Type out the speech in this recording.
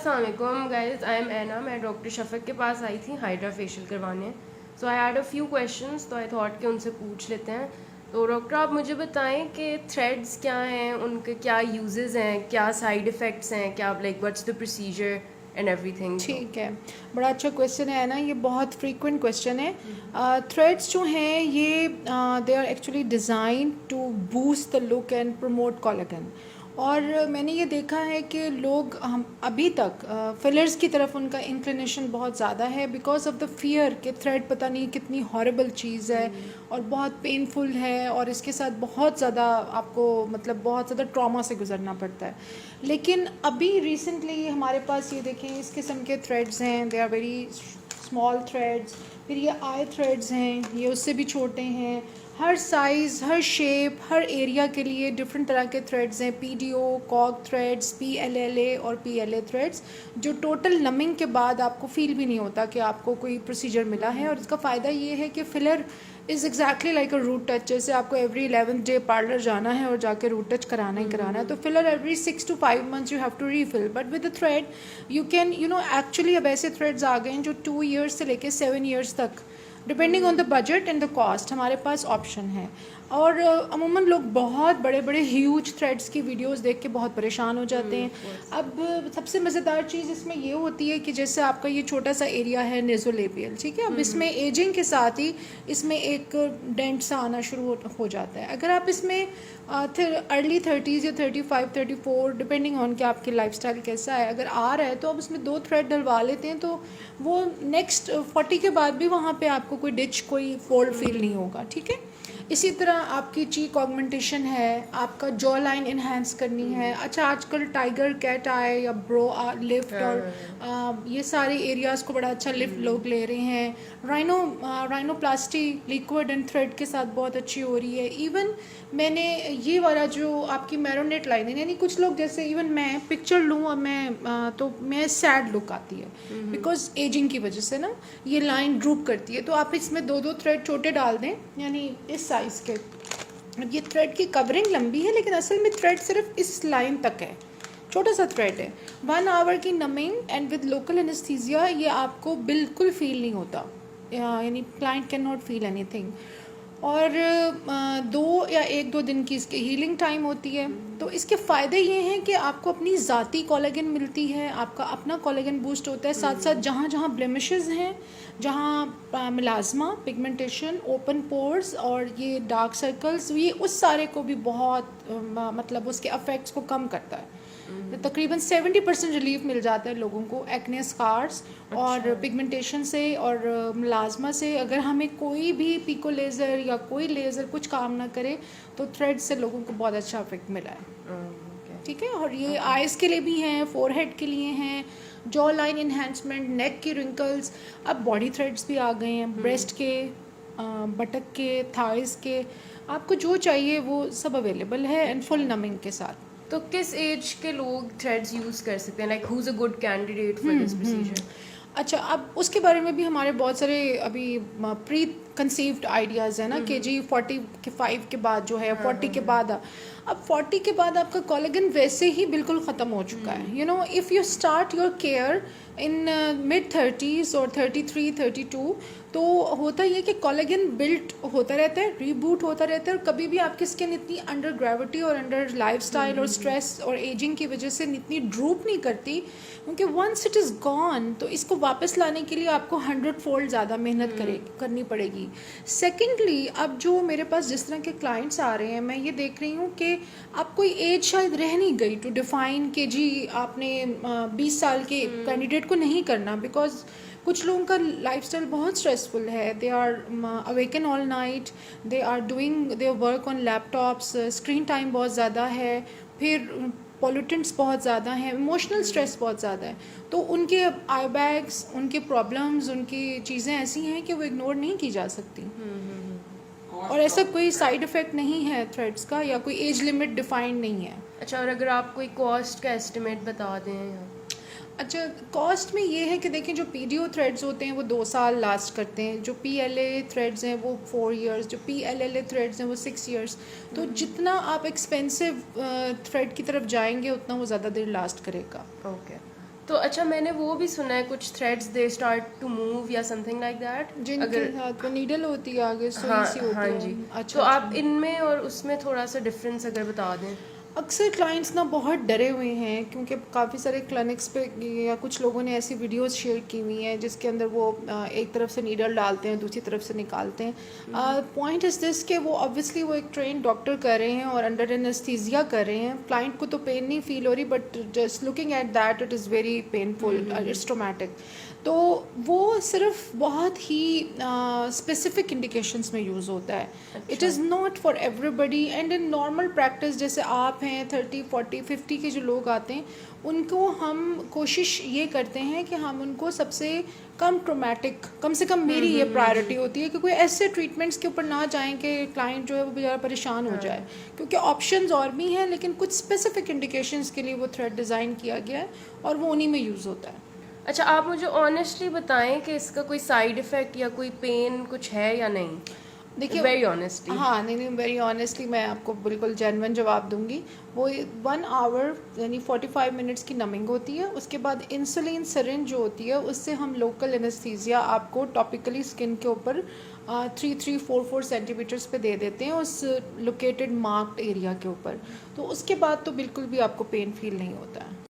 अस्सलाम वालेकुम guys, I am एना। मैं डॉक्टर शफक के पास आई थी हाइड्रा फेशियल करवाने। So I had a few questions, तो आई थॉट कि उनसे पूछ लेते हैं। तो डॉक्टर आप मुझे बताएं कि थ्रेड्स क्या हैं, उनके क्या यूजेस हैं, क्या साइड इफ़ेक्ट्स हैं, क्या like what's the procedure and everything. तो ठीक है, बड़ा अच्छा क्वेश्चन है ना, ये बहुत फ्रीक्वेंट क्वेश्चन है। थ्रेड्स जो हैं ये they are actually design to boost the look and promote collagen. और मैंने ये देखा है कि लोग हम अभी तक फिलर्स की तरफ उनका इंक्लिनेशन बहुत ज़्यादा है बिकॉज ऑफ द फियर कि थ्रेड पता नहीं कितनी हॉरेबल चीज़ है और बहुत पेनफुल है और इसके साथ बहुत ज़्यादा आपको मतलब बहुत ज़्यादा ट्रॉमा से गुजरना पड़ता है। लेकिन अभी रिसेंटली हमारे पास ये देखें इस किस्म के थ्रेड्स हैं, they are very small threads. फिर ये आई थ्रेड्स हैं, ये उससे भी छोटे हैं। हर साइज़, हर शेप, हर एरिया के लिए डिफरेंट तरह के थ्रेड्स हैं। पीडीओ, कॉग थ्रेड्स, पीएलएलए और पीएलए थ्रेड्स, जो टोटल नमिंग के बाद आपको फील भी नहीं होता कि आपको कोई प्रोसीजर मिला है। और इसका फ़ायदा ये है कि filler is exactly like a root touch. जैसे आपको एवरी 11th डे पार्लर जाना है और जाके रूट टच कराना ही कराना है, तो filler every 6 to 5 months you have to refill. But with the thread you can actually अब ऐसे थ्रेड्स आ गए हैं जो 2 years से लेके 7 years तक, depending on the budget and the cost, हमारे पास ऑप्शन है। और अमूमन लोग बहुत बड़े बड़े ह्यूज थ्रेड्स की वीडियोस देख के बहुत परेशान हो जाते हैं। अब सबसे मज़ेदार चीज़ इसमें ये होती है कि जैसे आपका ये छोटा सा एरिया है नेज़ोलेबियल, ठीक है, अब इसमें एजिंग के साथ ही इसमें एक डेंट सा आना शुरू हो जाता है। अगर आप इसमें अर्ली 30s या 35, 34 डिपेंडिंग ऑन कि आपकी लाइफस्टाइल कैसा है, अगर आ रहा है तो आप उसमें 2 थ्रेड डलवा लेते हैं तो वो नेक्स्ट 40 के बाद भी वहाँ पे आपको कोई डिच, कोई फोल्ड फील नहीं होगा, ठीक है। इसी तरह आपकी चीक ऑगमेंटेशन है, आपका जॉ लाइन इन्हेंस करनी है। अच्छा, आजकल टाइगर कैट आए या ब्रो लिफ्ट और ये सारे एरियाज़ को बड़ा अच्छा लिफ्ट लोग ले रहे हैं। राइनोप्लास्टी लिक्विड एंड थ्रेड के साथ बहुत अच्छी हो रही है। इवन मैंने ये वाला जो आपकी मैरोनेट लाइन है, यानी कुछ लोग जैसे इवन मैं पिक्चर लूँ और मैं तो मैं सैड लुक आती है बिकॉज एजिंग की वजह से ना ये लाइन ड्रूप करती है। तो आप इसमें 2-2 थ्रेड छोटे डाल दें, यानी इस साइज़ के। अब ये थ्रेड की कवरिंग लंबी है लेकिन असल में थ्रेड सिर्फ इस लाइन तक है, छोटा सा थ्रेड है। 1 hour की numbing and with local anaesthesia ये आपको बिल्कुल फील नहीं होता, यानी client can not feel anything. और 2 या 1-2 दिन की इसकी हीलिंग टाइम होती है। तो इसके फ़ायदे ये हैं कि आपको अपनी ज़ाती कोलेजन मिलती है, आपका अपना कोलेजन बूस्ट होता है। साथ साथ जहाँ जहाँ ब्लेमिशेस हैं, जहाँ मिलाज़मा, पिगमेंटेशन, ओपन पोर्स और ये डार्क सर्कल्स, ये उस सारे को भी बहुत मतलब उसके अफेक्ट्स को कम करता है। तो तकरीबन 70% रिलीफ मिल जाता है लोगों को एक्ने स्कार्स और पिगमेंटेशन से और मिलाज़मा से। अगर हमें कोई भी पिको लेज़र या कोई लेज़र कुछ काम ना करे तो थ्रेड से लोगों को बहुत अच्छा इफेक्ट मिला है, ठीक है। और ये आइज़ के लिए भी हैं, फोरहेड के लिए हैं, जॉ लाइन इन्हेंसमेंट, नेक की रिंकल्स। अब बॉडी थ्रेड्स भी आ गए हैं, ब्रेस्ट के, बटक के, थाइज़ के, आपको जो चाहिए वो सब अवेलेबल है एंड फुल नमिंग के साथ। तो किस एज के लोग थ्रेड्स यूज़ कर सकते हैं, like who is a good candidate for this procedure? अच्छा, अब उसके बारे में भी हमारे बहुत सारे अभी प्री कंसीव्ड आइडियाज़ है ना कि जी 45 के बाद जो है, 40 के बाद। अब 40 के बाद आपका कोलेजन वैसे ही बिल्कुल ख़त्म हो चुका है। You know, if you start your care in mid 30s और 33, 32, तो होता ये कि कोलेजन बिल्ट होता रहता है, रीबूट होता रहता है। और कभी भी आपकी स्किन इतनी अंडर ग्रेविटी और अंडर लाइफस्टाइल और स्ट्रेस और एजिंग की वजह से इतनी ड्रूप नहीं करती, क्योंकि वंस इट इज़ गॉन तो इसको वापस लाने के लिए आपको 100-fold ज़्यादा मेहनत करनी पड़ेगी। सेकेंडली, अब जो मेरे पास जिस तरह के क्लाइंट्स आ रहे हैं, मैं ये देख रही हूँ कि अब कोई एज शायद रह नहीं गई टू डिफाइन कि जी आपने 20 साल के कैंडिडेट को नहीं करना, बिकॉज कुछ लोगों का लाइफस्टाइल बहुत स्ट्रेसफुल है। They are awaken all night, they are doing their work on laptops, screen time बहुत ज़्यादा है, फिर पॉल्यूटेंट्स बहुत ज़्यादा हैं, इमोशनल स्ट्रेस बहुत ज़्यादा है। तो उनके आई बैग्स, उनके प्रॉब्लम्स, उनकी चीज़ें ऐसी हैं कि वो इग्नोर नहीं की जा सकती। और ऐसा कोई साइड इफ़ेक्ट नहीं है थ्रेड्स का, या कोई एज लिमिट डिफाइंड नहीं है। अच्छा, और अगर आप कोई कॉस्ट का एस्टिमेट बता दें? अच्छा, कॉस्ट में ये है कि देखें, जो पीडीओ थ्रेड्स होते हैं वो 2 साल लास्ट करते हैं, जो पीएलए थ्रेड्स हैं वो 4 years, जो पीएलएलए थ्रेड्स हैं वो 6 years। तो जितना आप एक्सपेंसिव थ्रेड की तरफ जाएंगे उतना वो ज़्यादा देर लास्ट करेगा। ओके। तो अच्छा, मैंने वो भी सुना है कुछ threads they start to move या समथिंग लाइक दैट। जिनके अगर साथ वो नीडल होती है आगे सुई हाँ सी होती हाँ है। जी, अच्छा तो आप अच्छा। इनमें और उसमें थोड़ा सा डिफरेंस अगर बता दें। अक्सर क्लाइंट्स ना बहुत डरे हुए हैं क्योंकि काफ़ी सारे क्लिनिक्स पे या कुछ लोगों ने ऐसी वीडियोस शेयर की हुई हैं जिसके अंदर वो एक तरफ से नीडल डालते हैं, दूसरी तरफ से निकालते हैं। पॉइंट इज़ दिस कि वो ऑब्वियसली वो एक ट्रेन डॉक्टर कर रहे हैं और अंडर एनेस्थीसिया कर रहे हैं। क्लाइंट को तो पेन नहीं फील हो रही, but just looking at that it is very painful, it's traumatic. तो वो सिर्फ बहुत ही स्पेसिफिक इंडिकेशंस में यूज़ होता है। इट अच्छा। Is not for everybody. And in normal practice जैसे आप हैं 30 40 50 के जो लोग आते हैं उनको हम कोशिश ये करते हैं कि हम उनको सबसे कम ट्रोमैटिक, कम से कम मेरी ये प्रायोरिटी होती है कि कोई ऐसे ट्रीटमेंट्स के ऊपर ना जाएं कि क्लाइंट जो है वो बेचारा परेशान हो जाए, क्योंकि ऑप्शंस और भी हैं लेकिन कुछ स्पेसिफिक इंडिकेशंस के लिए वो थ्रेड डिज़ाइन किया गया है और वो उन्हीं में यूज़ होता है। अच्छा, आप मुझे ऑनेस्टली बताएं कि इसका कोई साइड इफ़ेक्ट या कोई पेन कुछ है या नहीं। देखिए, वेरी ऑनेस्टली। हाँ नहीं नहीं, वेरी ऑनेस्टली मैं आपको बिल्कुल जेन्युइन जवाब दूंगी। वो 1 आवर यानी 45 मिनट्स की नमिंग होती है। उसके बाद इंसुलिन सिरिंज जो होती है उससे हम लोकल एनेस्थीसिया आपको टॉपिकली स्किन के ऊपर 3-4 सेंटीमीटर्स पे दे देते हैं उस लोकेटेड मार्क्ड एरिया के ऊपर। तो उसके बाद तो बिल्कुल भी आपको पेन फील नहीं होता है।